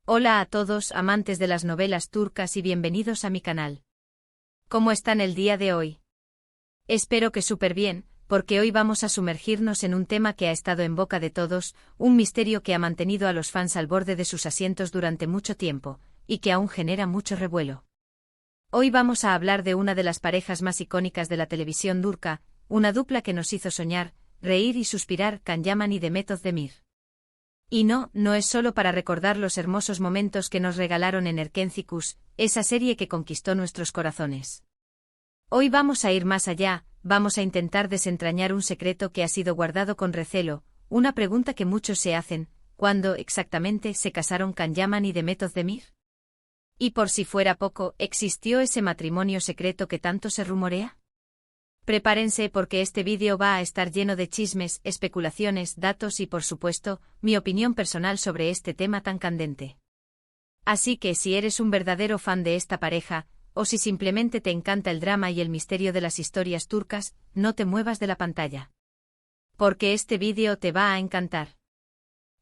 Hola a todos amantes de las novelas turcas y bienvenidos a mi canal. ¿Cómo están el día de hoy? Espero que súper bien, porque hoy vamos a sumergirnos en un tema que ha estado en boca de todos, un misterio que ha mantenido a los fans al borde de sus asientos durante mucho tiempo, y que aún genera mucho revuelo. Hoy vamos a hablar de una de las parejas más icónicas de la televisión turca, una dupla que nos hizo soñar, reír y suspirar, Can Yaman y Demet Özdemir. Y no es solo para recordar los hermosos momentos que nos regalaron en Erkenci, esa serie que conquistó nuestros corazones. Hoy vamos a ir más allá, vamos a intentar desentrañar un secreto que ha sido guardado con recelo, una pregunta que muchos se hacen: ¿cuándo exactamente se casaron Can Yaman y Demet Özdemir? Y por si fuera poco, ¿existió ese matrimonio secreto que tanto se rumorea? Prepárense porque este vídeo va a estar lleno de chismes, especulaciones, datos y por supuesto, mi opinión personal sobre este tema tan candente. Así que si eres un verdadero fan de esta pareja, o si simplemente te encanta el drama y el misterio de las historias turcas, no te muevas de la pantalla. Porque este vídeo te va a encantar.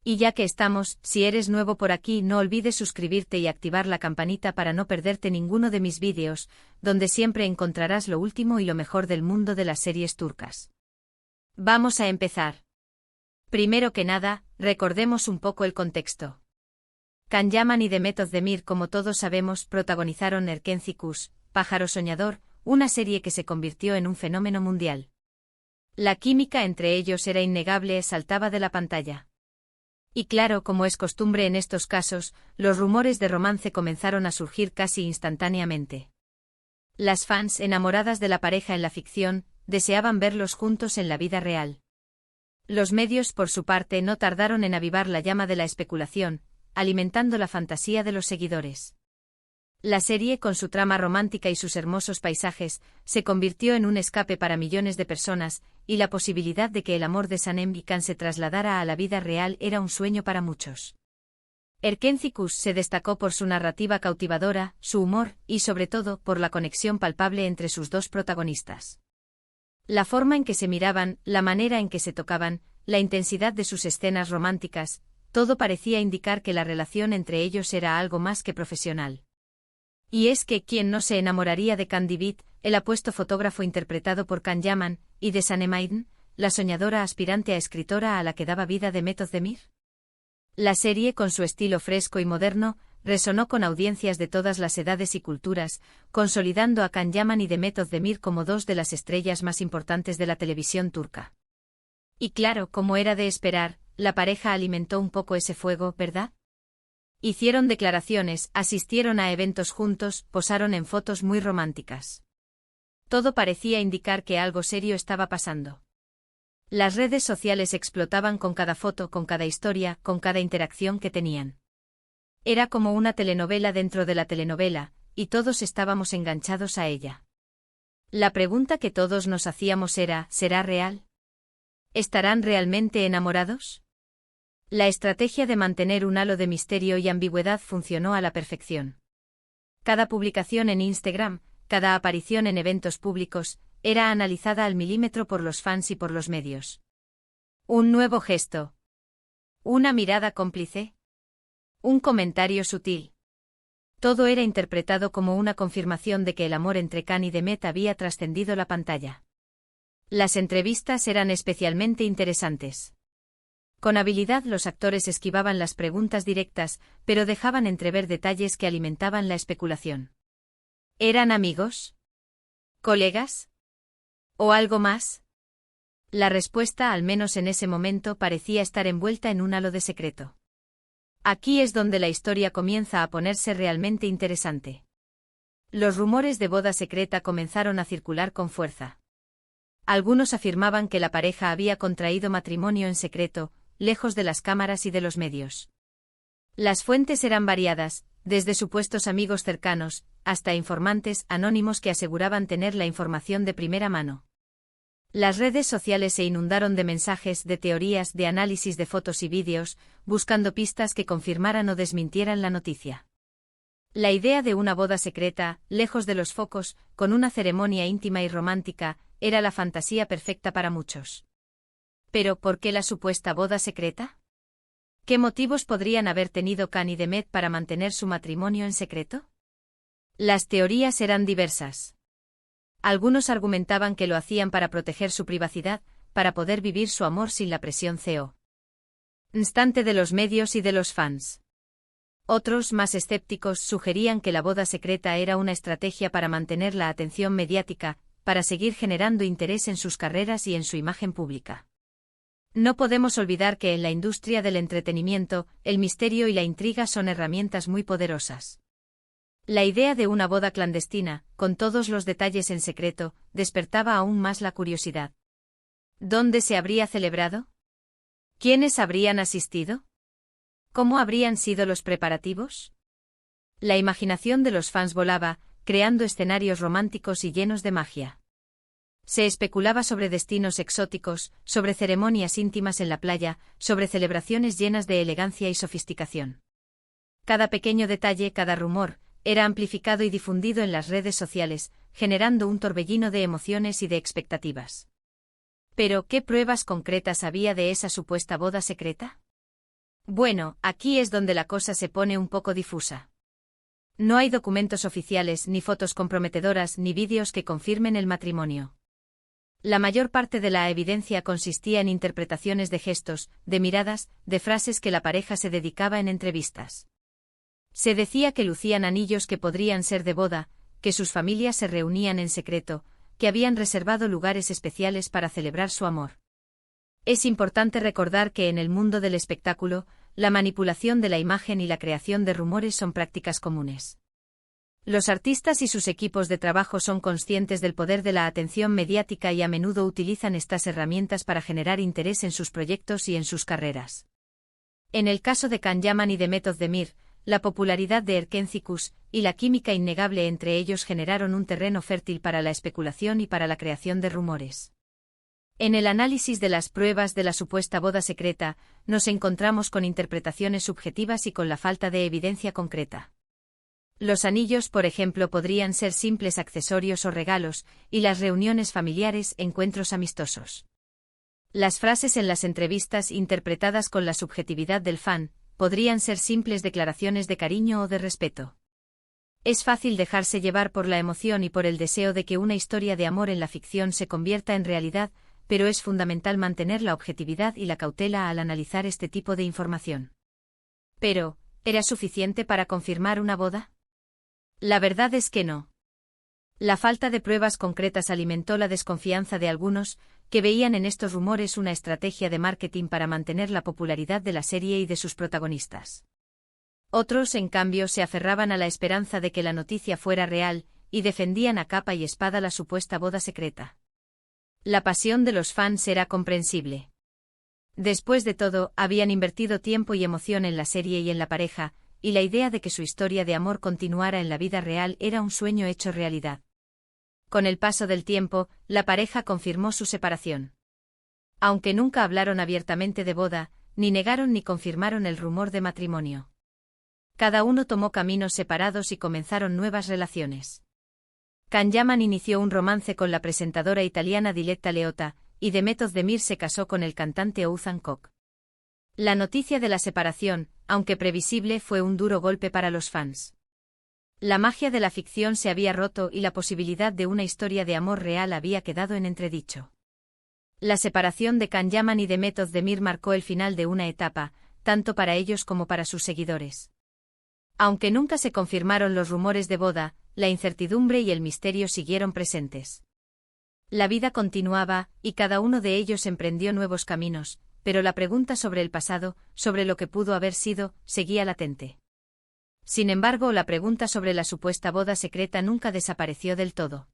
Y ya que estamos, si eres nuevo por aquí, no olvides suscribirte y activar la campanita para no perderte ninguno de mis vídeos, donde siempre encontrarás lo último y lo mejor del mundo de las series turcas. Vamos a empezar. Primero que nada, recordemos un poco el contexto. Can Yaman y Demet Özdemir, como todos sabemos, protagonizaron Erkenci, Pájaro Soñador, una serie que se convirtió en un fenómeno mundial. La química entre ellos era innegable, saltaba de la pantalla. Y claro, como es costumbre en estos casos, los rumores de romance comenzaron a surgir casi instantáneamente. Las fans, enamoradas de la pareja en la ficción, deseaban verlos juntos en la vida real. Los medios, por su parte, no tardaron en avivar la llama de la especulación, alimentando la fantasía de los seguidores. La serie, con su trama romántica y sus hermosos paisajes, se convirtió en un escape para millones de personas, y la posibilidad de que el amor de Sanem y Can se trasladara a la vida real era un sueño para muchos. Erkenci se destacó por su narrativa cautivadora, su humor, y sobre todo, por la conexión palpable entre sus dos protagonistas. La forma en que se miraban, la manera en que se tocaban, la intensidad de sus escenas románticas, todo parecía indicar que la relación entre ellos era algo más que profesional. Y es que, ¿quién no se enamoraría de Can Divit, el apuesto fotógrafo interpretado por Can Yaman, y de Sanem Aydin, la soñadora aspirante a escritora a la que daba vida Demet Özdemir? La serie, con su estilo fresco y moderno, resonó con audiencias de todas las edades y culturas, consolidando a Can Yaman y Demet Özdemir como dos de las estrellas más importantes de la televisión turca. Y claro, como era de esperar, la pareja alimentó un poco ese fuego, ¿verdad? Hicieron declaraciones, asistieron a eventos juntos, posaron en fotos muy románticas. Todo parecía indicar que algo serio estaba pasando. Las redes sociales explotaban con cada foto, con cada historia, con cada interacción que tenían. Era como una telenovela dentro de la telenovela, y todos estábamos enganchados a ella. La pregunta que todos nos hacíamos era: ¿será real? ¿Estarán realmente enamorados? La estrategia de mantener un halo de misterio y ambigüedad funcionó a la perfección. Cada publicación en Instagram, cada aparición en eventos públicos, era analizada al milímetro por los fans y por los medios. Un nuevo gesto. Una mirada cómplice. Un comentario sutil. Todo era interpretado como una confirmación de que el amor entre Can y Demet había trascendido la pantalla. Las entrevistas eran especialmente interesantes. Con habilidad los actores esquivaban las preguntas directas, pero dejaban entrever detalles que alimentaban la especulación. ¿Eran amigos? ¿Colegas? ¿O algo más? La respuesta, al menos en ese momento, parecía estar envuelta en un halo de secreto. Aquí es donde la historia comienza a ponerse realmente interesante. Los rumores de boda secreta comenzaron a circular con fuerza. Algunos afirmaban que la pareja había contraído matrimonio en secreto, lejos de las cámaras y de los medios. Las fuentes eran variadas, desde supuestos amigos cercanos, hasta informantes anónimos que aseguraban tener la información de primera mano. Las redes sociales se inundaron de mensajes, de teorías, de análisis de fotos y vídeos, buscando pistas que confirmaran o desmintieran la noticia. La idea de una boda secreta, lejos de los focos, con una ceremonia íntima y romántica, era la fantasía perfecta para muchos. ¿Pero por qué la supuesta boda secreta? ¿Qué motivos podrían haber tenido Can y Demet para mantener su matrimonio en secreto? Las teorías eran diversas. Algunos argumentaban que lo hacían para proteger su privacidad, para poder vivir su amor sin la presión constante de los medios y de los fans. Otros, más escépticos, sugerían que la boda secreta era una estrategia para mantener la atención mediática, para seguir generando interés en sus carreras y en su imagen pública. No podemos olvidar que en la industria del entretenimiento, el misterio y la intriga son herramientas muy poderosas. La idea de una boda clandestina, con todos los detalles en secreto, despertaba aún más la curiosidad. ¿Dónde se habría celebrado? ¿Quiénes habrían asistido? ¿Cómo habrían sido los preparativos? La imaginación de los fans volaba, creando escenarios románticos y llenos de magia. Se especulaba sobre destinos exóticos, sobre ceremonias íntimas en la playa, sobre celebraciones llenas de elegancia y sofisticación. Cada pequeño detalle, cada rumor, era amplificado y difundido en las redes sociales, generando un torbellino de emociones y de expectativas. Pero, ¿qué pruebas concretas había de esa supuesta boda secreta? Bueno, aquí es donde la cosa se pone un poco difusa. No hay documentos oficiales, ni fotos comprometedoras, ni vídeos que confirmen el matrimonio. La mayor parte de la evidencia consistía en interpretaciones de gestos, de miradas, de frases que la pareja se dedicaba en entrevistas. Se decía que lucían anillos que podrían ser de boda, que sus familias se reunían en secreto, que habían reservado lugares especiales para celebrar su amor. Es importante recordar que en el mundo del espectáculo, la manipulación de la imagen y la creación de rumores son prácticas comunes. Los artistas y sus equipos de trabajo son conscientes del poder de la atención mediática y a menudo utilizan estas herramientas para generar interés en sus proyectos y en sus carreras. En el caso de Can Yaman y Demet Özdemir, la popularidad de Erken Cikus y la química innegable entre ellos generaron un terreno fértil para la especulación y para la creación de rumores. En el análisis de las pruebas de la supuesta boda secreta, nos encontramos con interpretaciones subjetivas y con la falta de evidencia concreta. Los anillos, por ejemplo, podrían ser simples accesorios o regalos, y las reuniones familiares, encuentros amistosos. Las frases en las entrevistas, interpretadas con la subjetividad del fan, podrían ser simples declaraciones de cariño o de respeto. Es fácil dejarse llevar por la emoción y por el deseo de que una historia de amor en la ficción se convierta en realidad, pero es fundamental mantener la objetividad y la cautela al analizar este tipo de información. Pero, ¿era suficiente para confirmar una boda? La verdad es que no. La falta de pruebas concretas alimentó la desconfianza de algunos, que veían en estos rumores una estrategia de marketing para mantener la popularidad de la serie y de sus protagonistas. Otros, en cambio, se aferraban a la esperanza de que la noticia fuera real, y defendían a capa y espada la supuesta boda secreta. La pasión de los fans era comprensible. Después de todo, habían invertido tiempo y emoción en la serie y en la pareja, y la idea de que su historia de amor continuara en la vida real era un sueño hecho realidad. Con el paso del tiempo, la pareja confirmó su separación. Aunque nunca hablaron abiertamente de boda, ni negaron ni confirmaron el rumor de matrimonio. Cada uno tomó caminos separados y comenzaron nuevas relaciones. Can Yaman inició un romance con la presentadora italiana Diletta Leotta, y Demet Özdemir se casó con el cantante Oğuzhan Koç. La noticia de la separación, aunque previsible, fue un duro golpe para los fans. La magia de la ficción se había roto y la posibilidad de una historia de amor real había quedado en entredicho. La separación de Can Yaman y Demet Özdemir marcó el final de una etapa, tanto para ellos como para sus seguidores. Aunque nunca se confirmaron los rumores de boda, la incertidumbre y el misterio siguieron presentes. La vida continuaba, y cada uno de ellos emprendió nuevos caminos, pero la pregunta sobre el pasado, sobre lo que pudo haber sido, seguía latente. Sin embargo, la pregunta sobre la supuesta boda secreta nunca desapareció del todo.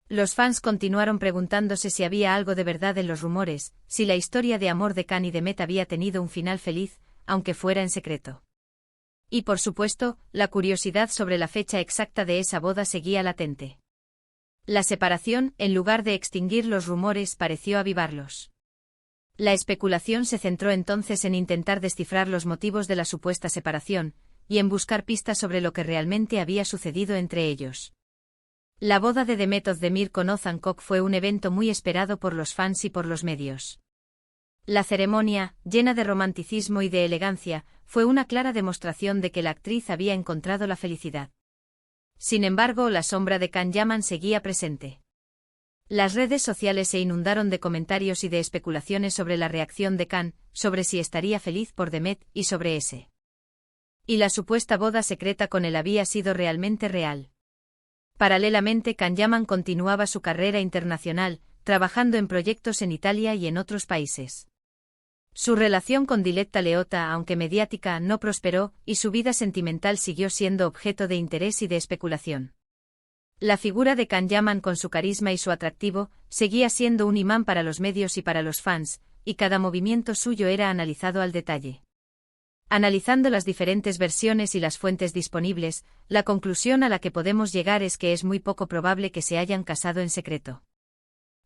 Los fans continuaron preguntándose si había algo de verdad en los rumores, si la historia de amor de Can y Demet había tenido un final feliz, aunque fuera en secreto. Y por supuesto, la curiosidad sobre la fecha exacta de esa boda seguía latente. La separación, en lugar de extinguir los rumores, pareció avivarlos. La especulación se centró entonces en intentar descifrar los motivos de la supuesta separación, y en buscar pistas sobre lo que realmente había sucedido entre ellos. La boda de Demet Özdemir con Oğuzhan Koç fue un evento muy esperado por los fans y por los medios. La ceremonia, llena de romanticismo y de elegancia, fue una clara demostración de que la actriz había encontrado la felicidad. Sin embargo, la sombra de Can Yaman seguía presente. Las redes sociales se inundaron de comentarios y de especulaciones sobre la reacción de Can, sobre si estaría feliz por Demet y sobre ese. Y la supuesta boda secreta con él había sido realmente real. Paralelamente, Can Yaman continuaba su carrera internacional, trabajando en proyectos en Italia y en otros países. Su relación con Diletta Leotta, aunque mediática, no prosperó, y su vida sentimental siguió siendo objeto de interés y de especulación. La figura de Can Yaman, con su carisma y su atractivo, seguía siendo un imán para los medios y para los fans, y cada movimiento suyo era analizado al detalle. Analizando las diferentes versiones y las fuentes disponibles, la conclusión a la que podemos llegar es que es muy poco probable que se hayan casado en secreto.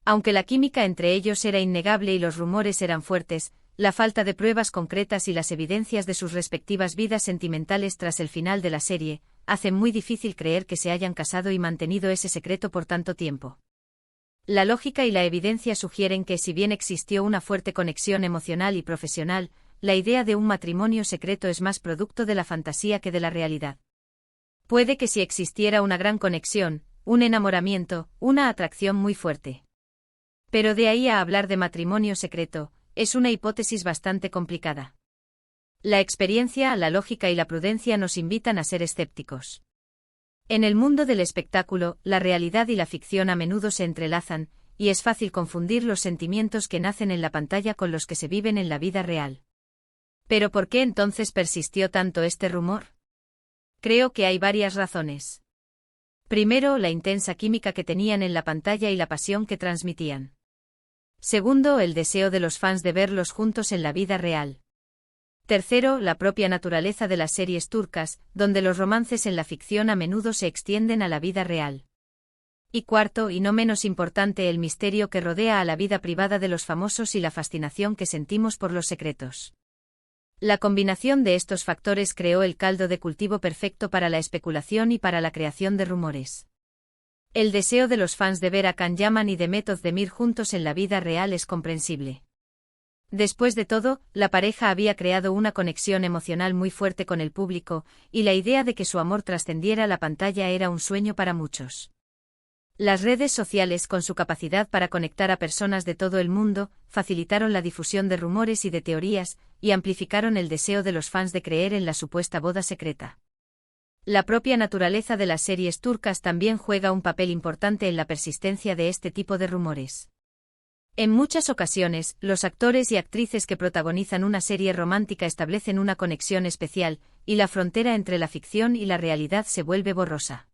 Aunque la química entre ellos era innegable y los rumores eran fuertes, la falta de pruebas concretas y las evidencias de sus respectivas vidas sentimentales tras el final de la serie, hacen muy difícil creer que se hayan casado y mantenido ese secreto por tanto tiempo. La lógica y la evidencia sugieren que, si bien existió una fuerte conexión emocional y profesional, la idea de un matrimonio secreto es más producto de la fantasía que de la realidad. Puede que sí existiera una gran conexión, un enamoramiento, una atracción muy fuerte. Pero de ahí a hablar de matrimonio secreto, es una hipótesis bastante complicada. La experiencia, la lógica y la prudencia nos invitan a ser escépticos. En el mundo del espectáculo, la realidad y la ficción a menudo se entrelazan, y es fácil confundir los sentimientos que nacen en la pantalla con los que se viven en la vida real. ¿Pero por qué entonces persistió tanto este rumor? Creo que hay varias razones. Primero, la intensa química que tenían en la pantalla y la pasión que transmitían. Segundo, el deseo de los fans de verlos juntos en la vida real. Tercero, la propia naturaleza de las series turcas, donde los romances en la ficción a menudo se extienden a la vida real. Y cuarto, y no menos importante, el misterio que rodea a la vida privada de los famosos y la fascinación que sentimos por los secretos. La combinación de estos factores creó el caldo de cultivo perfecto para la especulación y para la creación de rumores. El deseo de los fans de ver a Can Yaman y Demet Özdemir juntos en la vida real es comprensible. Después de todo, la pareja había creado una conexión emocional muy fuerte con el público, y la idea de que su amor trascendiera la pantalla era un sueño para muchos. Las redes sociales, con su capacidad para conectar a personas de todo el mundo, facilitaron la difusión de rumores y de teorías, y amplificaron el deseo de los fans de creer en la supuesta boda secreta. La propia naturaleza de las series turcas también juega un papel importante en la persistencia de este tipo de rumores. En muchas ocasiones, los actores y actrices que protagonizan una serie romántica establecen una conexión especial, y la frontera entre la ficción y la realidad se vuelve borrosa.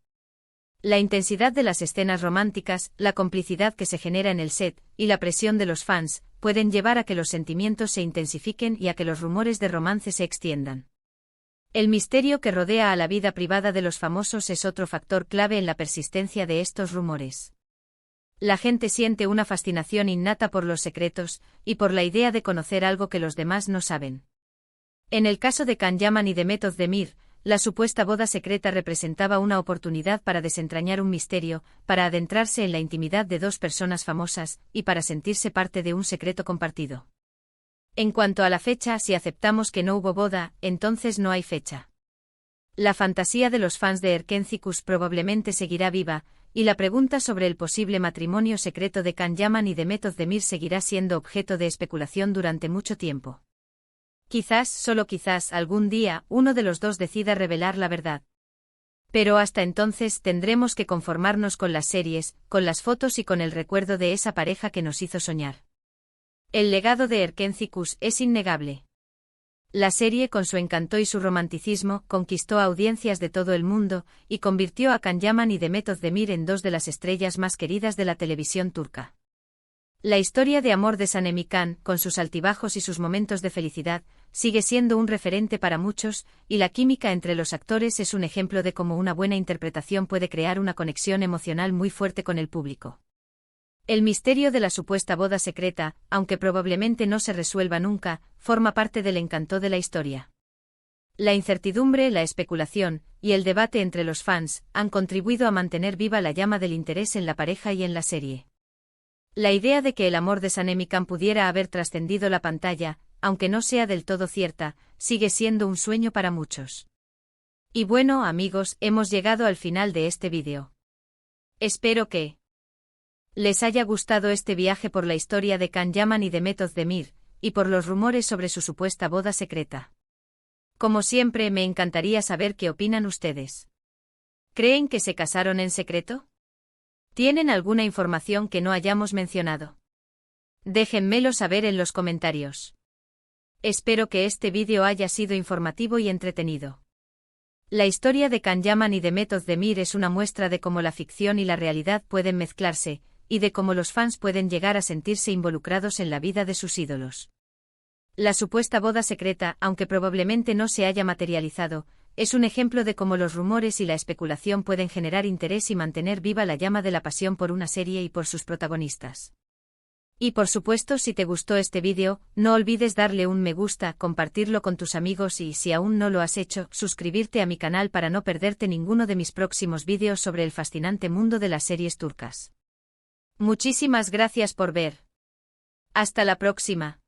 La intensidad de las escenas románticas, la complicidad que se genera en el set, y la presión de los fans, pueden llevar a que los sentimientos se intensifiquen y a que los rumores de romance se extiendan. El misterio que rodea a la vida privada de los famosos es otro factor clave en la persistencia de estos rumores. La gente siente una fascinación innata por los secretos, y por la idea de conocer algo que los demás no saben. En el caso de Can Yaman y Demet Özdemir, la supuesta boda secreta representaba una oportunidad para desentrañar un misterio, para adentrarse en la intimidad de dos personas famosas, y para sentirse parte de un secreto compartido. En cuanto a la fecha, si aceptamos que no hubo boda, entonces no hay fecha. La fantasía de los fans de Erkencikus probablemente seguirá viva, y la pregunta sobre el posible matrimonio secreto de Can Yaman y Demet Özdemir seguirá siendo objeto de especulación durante mucho tiempo. Quizás, solo quizás, algún día, uno de los dos decida revelar la verdad. Pero hasta entonces tendremos que conformarnos con las series, con las fotos y con el recuerdo de esa pareja que nos hizo soñar. El legado de Erkencikus es innegable. La serie, con su encanto y su romanticismo, conquistó a audiencias de todo el mundo, y convirtió a Can Yaman y Demet Özdemir en dos de las estrellas más queridas de la televisión turca. La historia de amor de Sanem y Can, con sus altibajos y sus momentos de felicidad, sigue siendo un referente para muchos, y la química entre los actores es un ejemplo de cómo una buena interpretación puede crear una conexión emocional muy fuerte con el público. El misterio de la supuesta boda secreta, aunque probablemente no se resuelva nunca, forma parte del encanto de la historia. La incertidumbre, la especulación, y el debate entre los fans, han contribuido a mantener viva la llama del interés en la pareja y en la serie. La idea de que el amor de Sanemikhan pudiera haber trascendido la pantalla, aunque no sea del todo cierta, sigue siendo un sueño para muchos. Y bueno, amigos, hemos llegado al final de este vídeo. Espero que les haya gustado este viaje por la historia de Can Yaman y de Method Demir, y por los rumores sobre su supuesta boda secreta. Como siempre, me encantaría saber qué opinan ustedes. ¿Creen que se casaron en secreto? ¿Tienen alguna información que no hayamos mencionado? Déjenmelo saber en los comentarios. Espero que este vídeo haya sido informativo y entretenido. La historia de Can Yaman y de Method Demir es una muestra de cómo la ficción y la realidad pueden mezclarse, y de cómo los fans pueden llegar a sentirse involucrados en la vida de sus ídolos. La supuesta boda secreta, aunque probablemente no se haya materializado, es un ejemplo de cómo los rumores y la especulación pueden generar interés y mantener viva la llama de la pasión por una serie y por sus protagonistas. Y por supuesto, si te gustó este vídeo, no olvides darle un me gusta, compartirlo con tus amigos y, si aún no lo has hecho, suscribirte a mi canal para no perderte ninguno de mis próximos vídeos sobre el fascinante mundo de las series turcas. Muchísimas gracias por ver. Hasta la próxima.